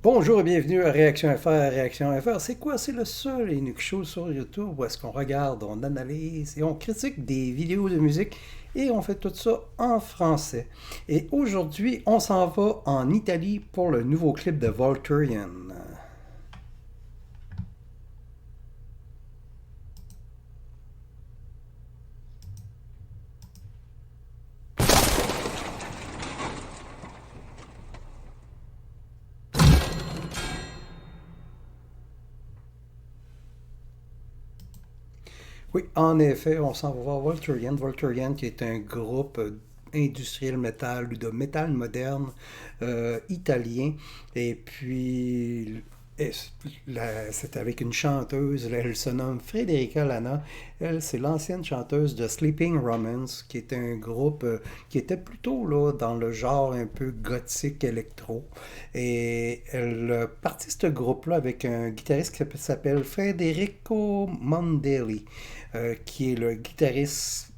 Bonjour et bienvenue à Réaction FR. Réaction FR, c'est quoi? C'est le seul et unique show sur YouTube où est-ce qu'on regarde, on analyse et on critique des vidéos de musique et on fait tout ça en français. Et aujourd'hui, on s'en va en Italie pour le nouveau clip de Volturian. Oui, en effet, on s'en va voir Volturian. Volturian qui est un groupe industriel métal ou de métal moderne italien. Et puis, c'est avec une chanteuse, elle se nomme Federica Lana. Elle, c'est l'ancienne chanteuse de Sleeping Romance, qui est un groupe qui était plutôt là, dans le genre un peu gothique électro. Et elle partit ce groupe-là avec un guitariste qui s'appelle Federico Mondelli, qui est le guitariste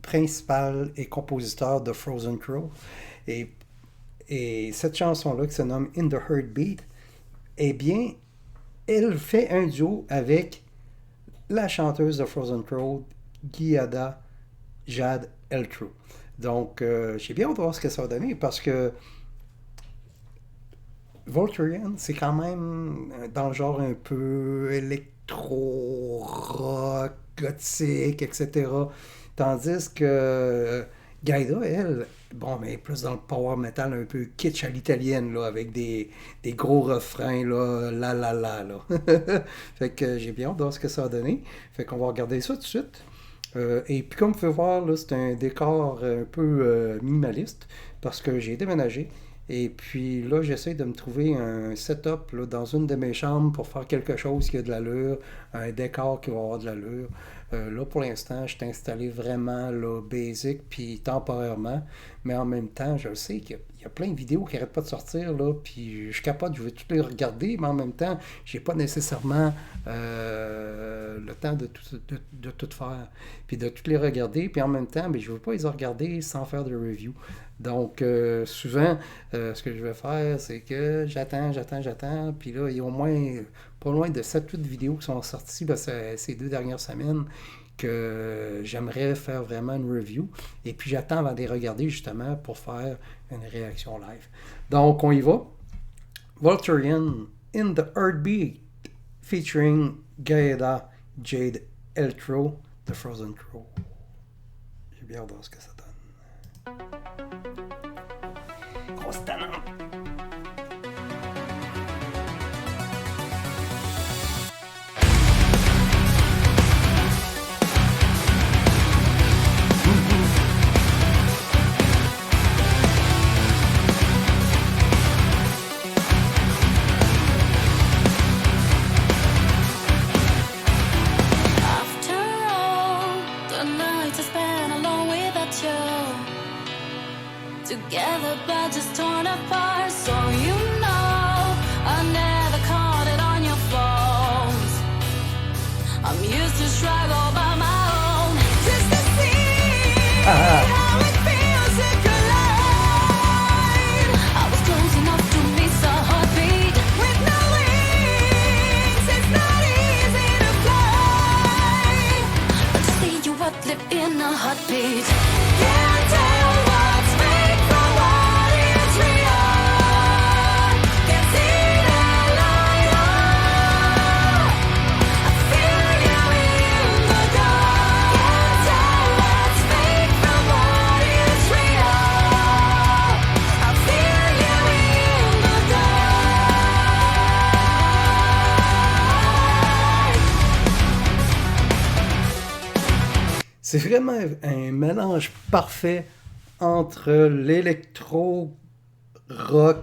principal et compositeur de Frozen Crow. Et, et cette chanson-là, qui se nomme In the Heartbeat, eh bien, elle fait un duo avec la chanteuse de Frozen Crow, Giada Jad Eltrou. Donc, j'ai bien hâte de voir ce que ça va donner parce que Volturian, c'est quand même dans le genre un peu électro-rock, gothique, etc. Tandis que Gaïda, elle, bon, mais plus dans le power metal un peu kitsch à l'italienne, là, avec des gros refrains, là, là. Fait que j'ai bien hâte de voir ce que ça va donner. Fait qu'on va regarder ça tout de suite. Et puis comme vous pouvez voir, là, c'est un décor un peu minimaliste parce que j'ai déménagé. Et puis là, j'essaie de me trouver un setup là, dans une de mes chambres pour faire quelque chose qui a de l'allure, un décor qui va avoir de l'allure. Là, pour l'instant, je suis installé vraiment là, basic, puis temporairement. Mais en même temps, je sais qu'il y a plein de vidéos qui n'arrêtent pas de sortir, là, puis je capote, je veux toutes les regarder, mais en même temps, j'ai pas nécessairement le temps de tout faire, puis de toutes les regarder, puis en même temps, ben, je veux pas les regarder sans faire de review. Donc, souvent, ce que je vais faire, c'est que j'attends, puis là, il y a au moins pas loin de 7-8 vidéos qui sont sorties là, ces 2 dernières semaines que j'aimerais faire vraiment une review. Et puis j'attends avant de les regarder justement pour faire une réaction live. Donc on y va. Volturian in the Heartbeat featuring Gaëda Jade Eltro, The Frozen Crow. J'ai bien hâte de voir ce que ça donne. Grosse talent. After all the nights I spent alone without you, together but just torn apart. So you know I never caught it on your phones. I'm used to struggle by my own. Just to see how it feels to collide. I was close enough to miss a heartbeat. With no wings, it's not easy to fly. But to see you live in a heartbeat. Can't tell what's fake from what is real. Can't see the light. I feel you in the dark. Can't tell what's fake from what is real. I feel you in the dark. C'est vraiment un mélange parfait entre l'électro rock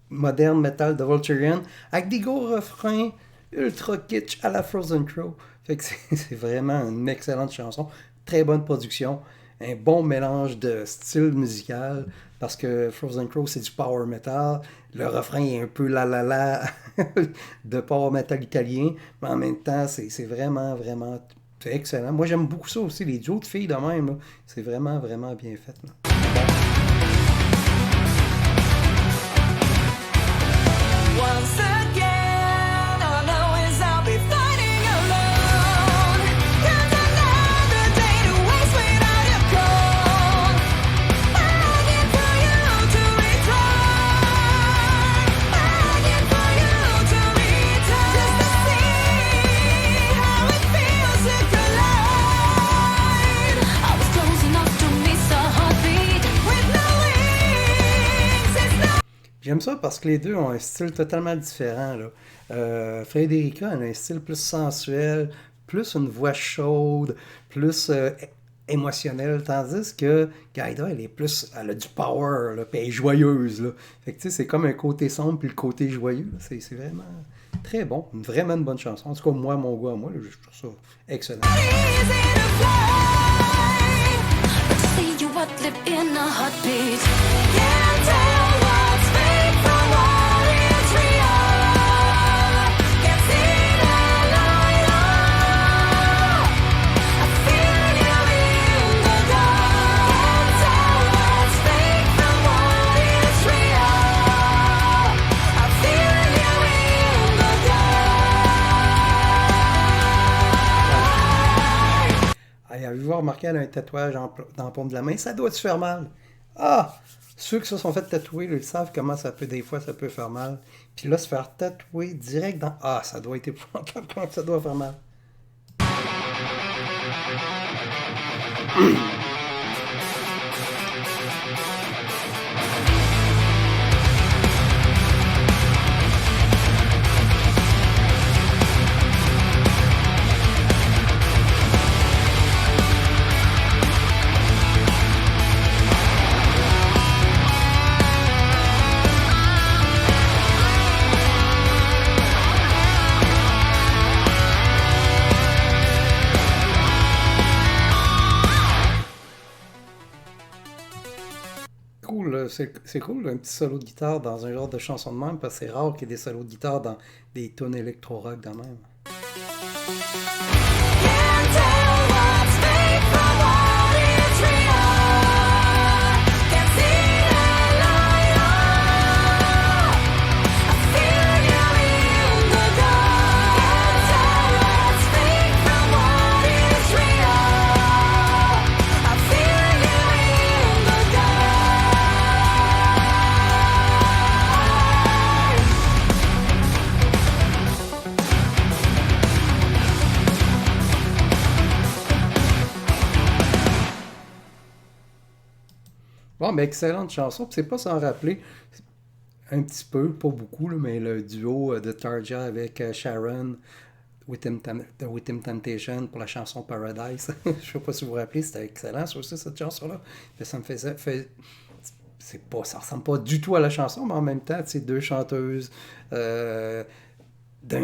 moderne metal de Volturian avec des gros refrains ultra kitsch à la Frozen Crow. Fait que c'est vraiment une excellente chanson, très bonne production, un bon mélange de style musical parce que Frozen Crow c'est du power metal, le refrain est un peu la de power metal italien, mais en même temps c'est vraiment c'est excellent. Moi j'aime beaucoup ça aussi, les duos de filles de même, là. C'est vraiment bien fait. Là. Once ça parce que les deux ont un style totalement différent, là. Frederica a un style plus sensuel, plus une voix chaude, plus émotionnelle, tandis que Gaïda, elle a du power, là, puis elle est joyeuse, là. Fait que tu sais, c'est comme un côté sombre puis le côté joyeux, là. C'est vraiment très bon, vraiment une bonne chanson. En tout cas, moi, mon goût à moi, là, je trouve ça excellent. Easy to fly, but see you uplift in a heartbeat. Can't tell what's fake from what is real. Can't see the light up. I feel you in the dark. Can't tell what's fake from what is real. I feel you in the dark. Hey, avez-vous remarqué, elle a un tatouage dans la paume de la main? Ça doit te faire mal. Ah! Ceux qui se sont fait tatouer, là, ils savent comment ça peut, des fois, ça peut faire mal. Puis là, se faire tatouer direct dans... Ah, ça doit être épouvantable, comment ça doit faire mal. Cool, c'est cool, un petit solo de guitare dans un genre de chanson de même, parce que c'est rare qu'il y ait des solos de guitare dans des tunes électro-rock de même. Can't tell what's fake from what is real. Can't see the light up. I feel you in the dark. Can't tell what's fake from what is real. I feel you in the Bon, mais excellente chanson, puis c'est pas sans rappeler un petit peu, pas beaucoup, là, mais le duo de Tarja avec Sharon, The With Temptation pour la chanson Paradise. Je sais pas si vous vous rappelez, c'était excellent, ça aussi, cette chanson-là. Mais ça me c'est pas, ça ressemble pas du tout à la chanson, mais en même temps, c'est deux chanteuses d'un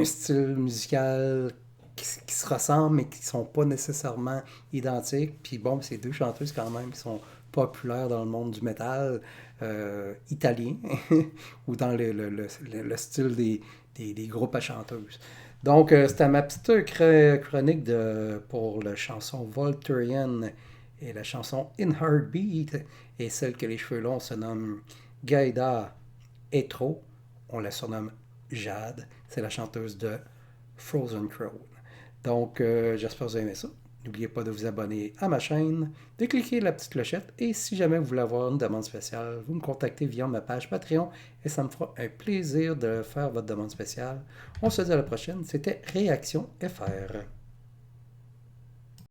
style musical qui se ressemblent, mais qui sont pas nécessairement identiques. Puis bon, c'est deux chanteuses quand même qui sont populaires dans le monde du métal italien ou dans le style des groupes à chanteuses. Donc, c'était ma petite chronique pour la chanson Volturian et la chanson In Heartbeat. Et celle que les cheveux longs se nomme Gaïda Etro. On la surnomme Jade. C'est la chanteuse de Frozen Throne. Donc, j'espère que vous aimez ça. N'oubliez pas de vous abonner à ma chaîne, de cliquer la petite clochette et si jamais vous voulez avoir une demande spéciale, vous me contactez via ma page Patreon et ça me fera un plaisir de faire votre demande spéciale. On se dit à la prochaine. C'était Réaction FR.